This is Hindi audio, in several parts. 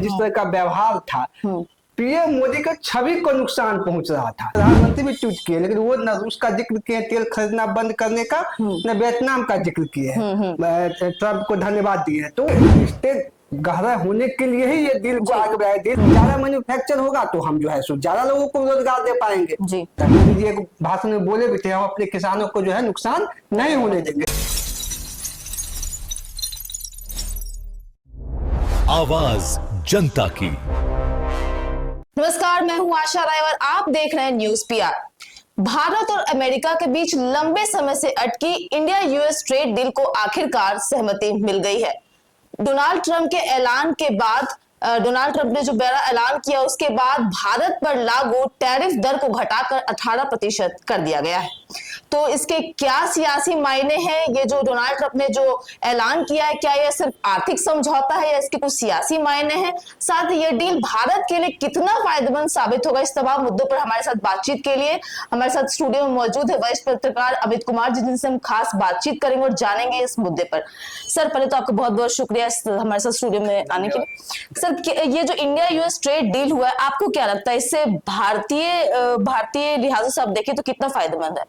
जिस तरह का व्यवहार था, पीएम मोदी का छवि को नुकसान पहुंच रहा था। प्रधानमंत्री भी ट्वीट किए, लेकिन वो न रूस का जिक्र किए तेल खरीदना बंद करने का, न वियतनाम का जिक्र किए हैं, ट्रंप को धन्यवाद दिए। तो रिश्ते गहरा होने के लिए ही ये डील को आगे बढ़ाया। डील ज्यादा मैन्युफैक्चर होगा तो हम जो है सो ज्यादा लोगों को रोजगार दे पाएंगे। मोदी जी एक भाषण में बोले भी थे, हम अपने किसानों को जो है नुकसान नहीं होने देंगे। आवाज जनता की। नमस्कार, मैं हूं आशा राय और आप देख रहे हैं न्यूज पीआर। भारत और अमेरिका के बीच लंबे समय से अटकी इंडिया यूएस ट्रेड डील को आखिरकार सहमति मिल गई है। डोनाल्ड ट्रंप के ऐलान के बाद डोनाल्ड ट्रंप ने जो बड़ा ऐलान किया उसके बाद भारत पर लागू टैरिफ दर को घटाकर 18% कर दिया गया है। तो इसके क्या सियासी मायने हैं? ये जो डोनाल्ड ट्रंप ने जो ऐलान किया है, क्या यह सिर्फ आर्थिक समझौता है या इसके कुछ सियासी मायने हैं? साथ ही ये डील भारत के लिए कितना फायदेमंद साबित होगा? इस तमाम मुद्दों पर हमारे साथ बातचीत के लिए हमारे साथ स्टूडियो में मौजूद है वरिष्ठ पत्रकार अमित कुमार जी, जिनसे हम खास बातचीत करेंगे और जानेंगे इस मुद्दे पर। सर, पहले तो आपका बहुत बहुत शुक्रिया हमारे साथ स्टूडियो में आने के लिए। सर, ये जो इंडिया यूएस ट्रेड डील हुआ है, आपको क्या लगता है इससे भारतीय लिहाज से आप देखें तो कितना फायदेमंद है?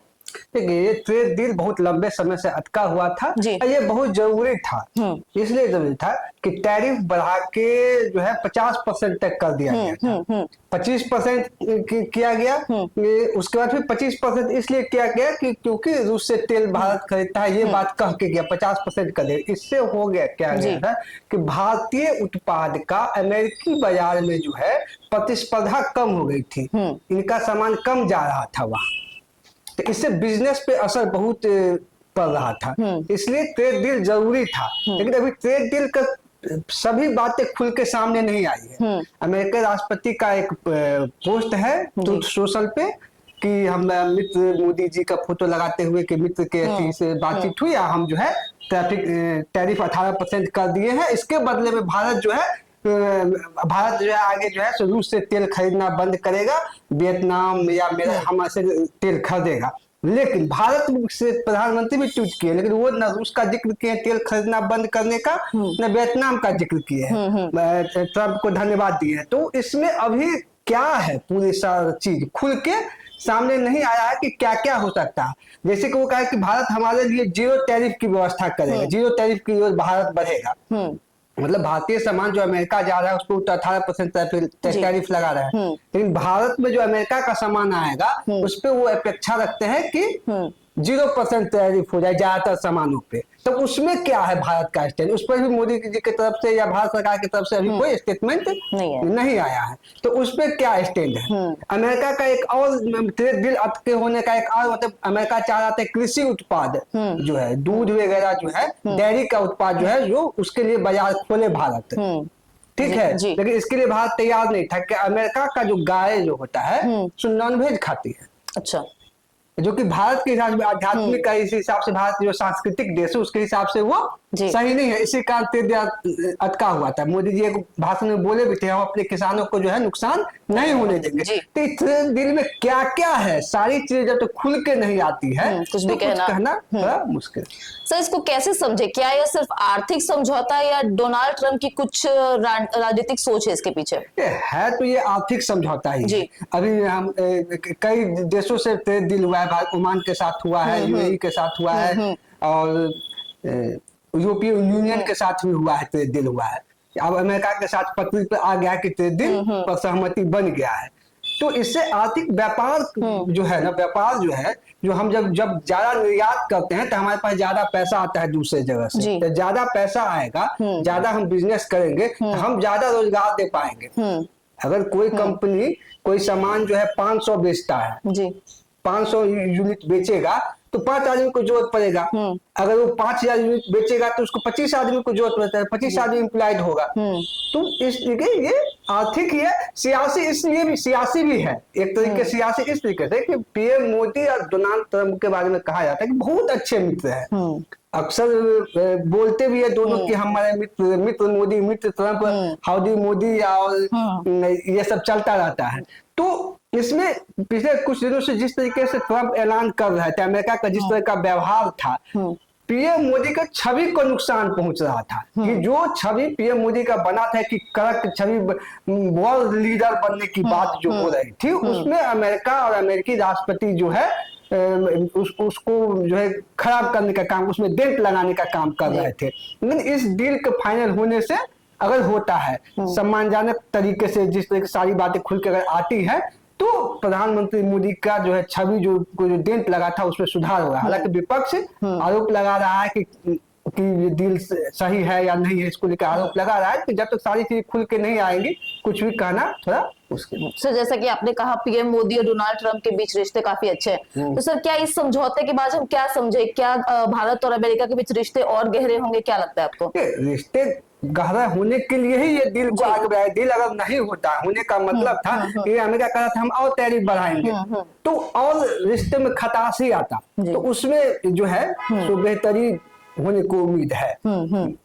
देखिए, ये ट्रेड डील बहुत लंबे समय से अटका हुआ था। ये बहुत जरूरी था। इसलिए जरूरी था कि टैरिफ बढ़ा के जो है 50% तक कर दिया गया था। 25% किया गया, उसके बाद फिर 25% इसलिए किया गया कि क्योंकि रूस से तेल भारत खरीदता है, ये बात कह के गया 50% कर दिया। इससे हो गया क्या गया था कि भारतीय उत्पाद का अमेरिकी बाजार में जो है प्रतिस्पर्धा कम हो गई थी, इनका सामान कम जा रहा था वहां। तो इससे बिजनेस पे असर बहुत पड़ रहा था, इसलिए ट्रेड डील जरूरी था। लेकिन अभी ट्रेड डील का सभी बातें खुल के सामने नहीं आई है। अमेरिकी राष्ट्रपति का एक पोस्ट है ट्रूथ सोशल पे कि हम मित्र मोदी जी का फोटो लगाते हुए कि मित्र के से बातचीत हुई, हम जो है टैरिफ 18% कर दिए हैं। इसके बदले में भारत जो है आगे जो है रूस से तेल खरीदना बंद करेगा, वियतनाम या हम से तेल खरीदेगा। लेकिन भारत से प्रधानमंत्री भी ट्वीट किए, लेकिन वो न रूस का जिक्र किए तेल खरीदना बंद करने का, न वियतनाम का जिक्र किए हैं, ट्रंप को धन्यवाद दिए। तो इसमें अभी क्या है, पूरी चीज खुल के सामने नहीं आया है कि क्या क्या हो सकता है। जैसे कि वो कहा कि भारत हमारे लिए जीरो टैरिफ की व्यवस्था करेगा, जीरो टैरिफ की ओर भारत बढ़ेगा। मतलब भारतीय सामान जो अमेरिका जा रहा है उसको 18% टैरिफ लगा रहा है, लेकिन भारत में जो अमेरिका का सामान आएगा उस पर वो अपेक्षा रखते हैं कि 0% टैरिफ हो जाए ज्यादातर सामानों पे। तो उसमें क्या है भारत का स्टैंड? उस पर भी मोदी जी की तरफ से या भारत सरकार की तरफ से अभी कोई स्टेटमेंट नहीं आया है। तो उस पर क्या स्टैंड है? अमेरिका का एक और ट्रेड डील अटके होने का एक और मतलब अमेरिका चाह रहा था कृषि उत्पाद जो है, दूध वगैरह जो है, डेयरी का उत्पाद जो है, जो उसके लिए बाजार खोले भारत। ठीक है, लेकिन इसके लिए भारत तैयार नहीं था कि अमेरिका का जो गाय जो होता है सो नॉनवेज खाती है। अच्छा, जो कि भारत के हिसाब से आध्यात्मिक का इस हिसाब से भारत जो सांस्कृतिक देश है उसके हिसाब से वो सही नहीं है। इसी कारण अटका हुआ था। मोदी जी एक भाषण में बोले भी थे, हम अपने किसानों को जो है नुकसान नहीं होने देंगे। तो इस दिल में क्या क्या है, सारी चीजें जब तक खुल के नहीं आती है कुछ भी कहना बड़ा मुश्किल। सर, इसको कैसे समझे? क्या यह सिर्फ आर्थिक समझौता है या डोनाल्ड ट्रंप की कुछ राजनीतिक सोच है इसके पीछे? है तो ये आर्थिक समझौता ही है। अभी हम कई देशों से ट्रेड डील हुआ है, ओमान के साथ हुआ है, यूएई के साथ हुआ है, और यूरोपियन यूनियन के साथ भी हुआ है, ट्रेड डील हुआ है। अब अमेरिका के साथ पटरी पर आ गया कि ट्रेड डील पर सहमति बन गया है। तो इससे आर्थिक व्यापार जो है ना, व्यापार जो है, जो हम जब ज्यादा निर्यात करते हैं तो हमारे पास ज्यादा पैसा आता है दूसरे जगह से। तो ज्यादा पैसा आएगा, ज्यादा हम बिजनेस करेंगे तो हम ज्यादा रोजगार दे पाएंगे। अगर कोई कंपनी कोई सामान जो है 500 बेचता है, 500 यूनिट बेचेगा तो 5 आदमी को जरूरत पड़ेगा। अगर वो 5000 यूनिट बेचेगा तो उसको 25 आदमी को जरूरत पड़ता है, 25 आदमी एम्प्लॉयड होगा। तो इसलिए ये आर्थिक ही है, सियासी इसलिए भी सियासी भी है एक तरीके से। सियासी इस तरीके से कि पीएम मोदी और डोनाल्ड ट्रंप के बारे में कहा जाता है कि बहुत अच्छे मित्र हैं। अक्सर बोलते भी है दोनों कि हमारे मित्र मोदी, मित्र ट्रंप, हाउडी मोदी, और ये सब चलता रहता है। तो इसमें पिछले कुछ दिनों से जिस तरीके से ट्रंप ऐलान कर रहे थे, अमेरिका का जिस तरह का व्यवहार था, पीएम मोदी का छवि को नुकसान पहुंच रहा था कि जो छवि पीएम मोदी का बना था कि कड़क छवि वर्ल्ड लीडर बनने की बात जो हो रही थी, उसमें अमेरिका और अमेरिकी राष्ट्रपति जो है उसको जो है खराब करने का काम, उसमें डेंट लगाने का काम कर रहे थे। लेकिन इस डील के फाइनल होने से अगर होता है सम्मानजनक तरीके से, जिस तरह की सारी बातें खुल के अगर आती है, तो प्रधानमंत्री मोदी का जो है छवि जो डेंट लगा था उसमें सुधार होगा। हालांकि विपक्ष आरोप लगा रहा है कि ये डील सही है या नहीं है, इसको लेकर आरोप लगा रहा है कि जब तक सारी चीजें खुल के नहीं आएंगी कुछ भी कहना थोड़ा मुश्किल। सर जैसा कि आपने कहा पीएम मोदी और डोनाल्ड ट्रंप के बीच रिश्ते काफी अच्छे हैं, तो सर क्या इस समझौते के बाद हम क्या समझे, क्या भारत और अमेरिका के बीच रिश्ते और गहरे होंगे, क्या लगता है आपको? रिश्ते गहरा होने के लिए ही ये डील को आगे बढ़ाया। डील अगर नहीं होता, होने का मतलब था कि अमेरिका कह रहा था हम और टैरिफ बढ़ाएंगे, तो और रिश्ते में खटास ही आता, तो उसमें जो है तो बेहतरी होने को उम्मीद है।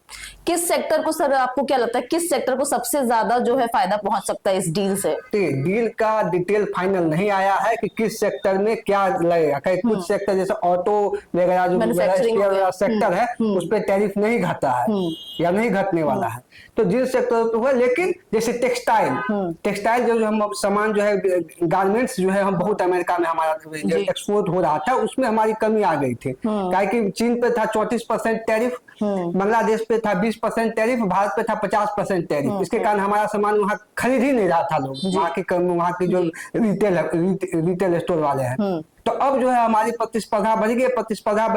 किस सेक्टर को सर आपको क्या लगता है, किस सेक्टर को सबसे ज्यादा जो है फायदा पहुंच सकता है इस डील से? डील का डिटेल फाइनल नहीं आया है कि किस सेक्टर में क्या लगेगा। कुछ सेक्टर जैसे ऑटो वगैरह जो सेक्टर है उस पर टैरिफ नहीं घटा है या नहीं घटने वाला है, तो जिन सेक्टर पे हुआ। लेकिन जैसे टेक्सटाइल जो हम सामान जो है गारमेंट्स जो है हम बहुत अमेरिका में हमारा एक्सपोर्ट हो रहा था, उसमें हमारी कमी आ गई थी। कि चीन पे था 34% टैरिफ, बांग्लादेश पे था 20% टैरिफ, भारत पे था 50% टैरिफ। इसके कारण हमारा सामान वहाँ खरीद ही नहीं रहा था लोग, वहाँ की जो रिटेल स्टोर वाले हैं। तो अब जो है हमारी प्रतिस्पर्धा बढ़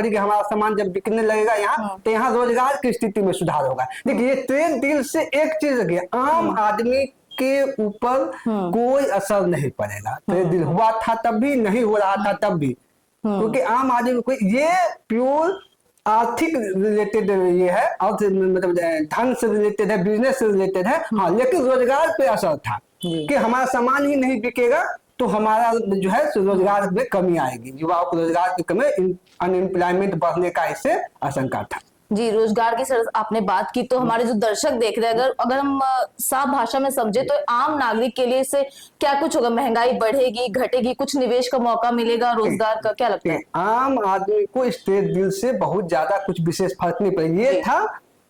गई, हमारा सामान जब बिकने लगेगा यहाँ, तो यहाँ रोजगार की स्थिति में सुधार होगा। देखिए ये ट्रेड डील से एक चीज आम आदमी के ऊपर कोई असर नहीं पड़ेगा। ट्रेड डील हुआ था तब भी, नहीं हो रहा था तब भी, क्योंकि आम आदमी को ये प्योर आर्थिक रिलेटेड ये है, अर्थ मतलब धन से रिलेटेड है, बिजनेस से रिलेटेड है। हाँ, लेकिन रोजगार पे असर था कि हमारा सामान ही नहीं बिकेगा तो हमारा जो है रोजगार में कमी आएगी, युवाओं को रोजगार की कमी, अनएम्प्लॉयमेंट बढ़ने का इससे आशंका था। जी, रोजगार की सर आपने बात की, तो हमारे जो दर्शक देख रहे हैं, अगर हम साफ भाषा में समझे तो आम नागरिक के लिए इससे क्या कुछ होगा? महंगाई बढ़ेगी, घटेगी, कुछ निवेश का मौका मिलेगा, रोजगार का क्या लगता है? आम आदमी को इस ट्रेड डील से बहुत ज्यादा कुछ विशेष फर्क नहीं पड़ेगा। ये था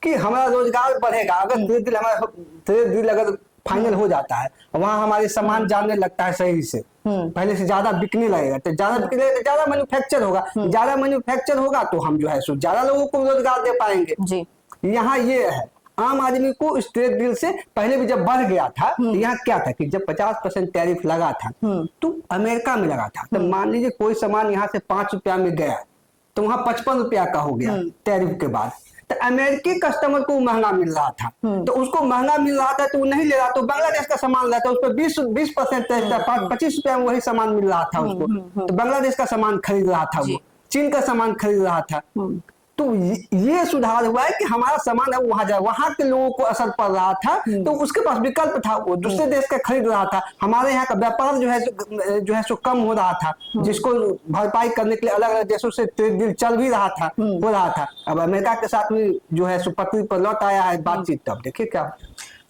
कि हमारा रोजगार बढ़ेगा अगर ट्रेड डील अगर फाइनल हो जाता है, वहां हमारे सामान जाने लगता है सही से, पहले से ज्यादा बिकने लगेगा, तो ज्यादा मैन्युफैक्चर होगा, ज्यादा मैन्युफैक्चर होगा तो हम जो है ज्यादा लोगों को रोजगार दे पाएंगे जी। यहाँ ये है आम आदमी को इस ट्रेड डील से पहले भी जब बढ़ गया था, तो यहाँ क्या था कि जब 50% टैरिफ लगा था तो अमेरिका में लगा था, तो मान लीजिए कोई सामान यहाँ से 5 रुपया में गया तो वहां 55 रुपया का हो गया टैरिफ के बाद, तो अमेरिकी कस्टमर को महंगा मिल रहा था, तो उसको महंगा मिल रहा था तो वो नहीं ले रहा, तो बांग्लादेश का सामान लेता, उस पर 20% 25 रुपया में वही सामान मिल रहा था उसको, तो बांग्लादेश का सामान खरीद रहा था, वो चीन का सामान खरीद रहा था। तो ये सुधार हुआ है कि हमारा सामान अब वहां जाए, वहां के लोगों को असर पड़ रहा था, तो उसके पास विकल्प था, वो दूसरे देश का खरीद रहा था। हमारे यहाँ का व्यापार जो है सो कम हो रहा था, जिसको भरपाई करने के लिए अलग अलग देशों से ट्रेड डील चल भी रहा था, हो रहा था। अब अमेरिका के साथ भी जो है सो पटरी पर लौट आया है बातचीत, तब देखिए क्या।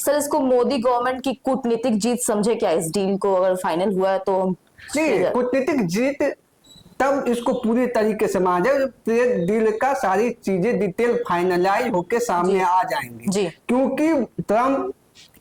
सर इसको मोदी गवर्नमेंट की कूटनीतिक जीत समझे क्या इस डील को, अगर फाइनल हुआ है तो? कूटनीतिक जीत तब इसको पूरी तरीके से माना जाए ट्रेड डील का सारी चीजें डिटेल फाइनलाइज होके सामने आ जाएंगी, क्योंकि ट्रम्प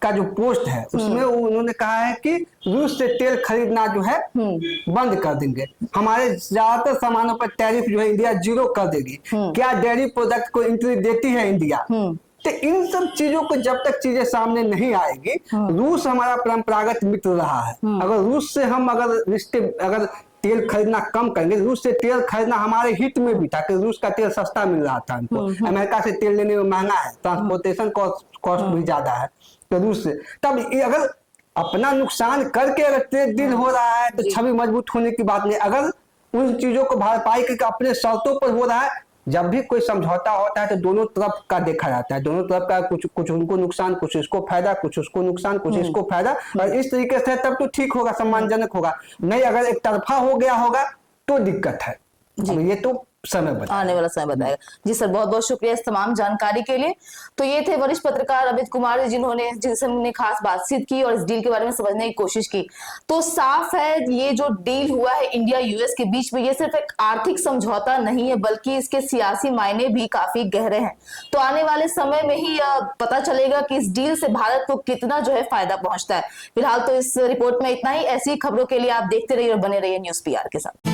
का जो पोस्ट है उसमें उन्होंने कहा है कि रूस से तेल खरीदना जो है बंद कर देंगे, हमारे ज्यादातर सामानों पर टैरिफ जो है इंडिया 0 कर देगी। क्या डेयरी प्रोडक्ट को एंट्री देती है इंडिया? तो इन सब चीजों को जब तक चीजें सामने नहीं आएगी, रूस हमारा परंपरागत मित्र रहा है, अगर रूस से हम अगर तेल खरीदना कम करेंगे, रूस से तेल खरीदना हमारे हित में भी था कि रूस का तेल सस्ता मिल रहा था हमको, अमेरिका से तेल लेने में महंगा है, ट्रांसपोर्टेशन कॉस्ट भी ज्यादा है, तो रूस से तब अगर अपना नुकसान करके अगर ट्रेड डील हो रहा है तो छवि मजबूत होने की बात नहीं। अगर उन चीजों को भरपाई करके अपने शर्तों पर हो रहा है, जब भी कोई समझौता होता है तो दोनों तरफ का देखा जाता है, दोनों तरफ का कुछ उनको नुकसान, कुछ इसको फायदा, कुछ उसको नुकसान, कुछ इसको फायदा, और इस तरीके से तब तो ठीक होगा, सम्मानजनक होगा। नहीं अगर एक तरफा हो गया होगा तो दिक्कत है। ये तो समय बताएगा। आने वाला समय बताएगा। जी सर, बहुत बहुत शुक्रिया इस तमाम जानकारी के लिए। तो ये थे वरिष्ठ पत्रकार अमित कुमार जी, जिनसे हमने खास बातचीत की और इस डील के बारे में समझने की कोशिश की। तो साफ है ये जो डील हुआ है इंडिया यूएस के बीच में, ये सिर्फ एक आर्थिक समझौता नहीं है बल्कि इसके सियासी मायने भी काफी गहरे हैं। तो आने वाले समय में ही पता चलेगा कि इस डील से भारत को कितना जो है फायदा पहुंचता है। फिलहाल तो इस रिपोर्ट में इतना ही। ऐसी खबरों के लिए आप देखते रहिए और बने रहिए न्यूज़ पीआर के साथ।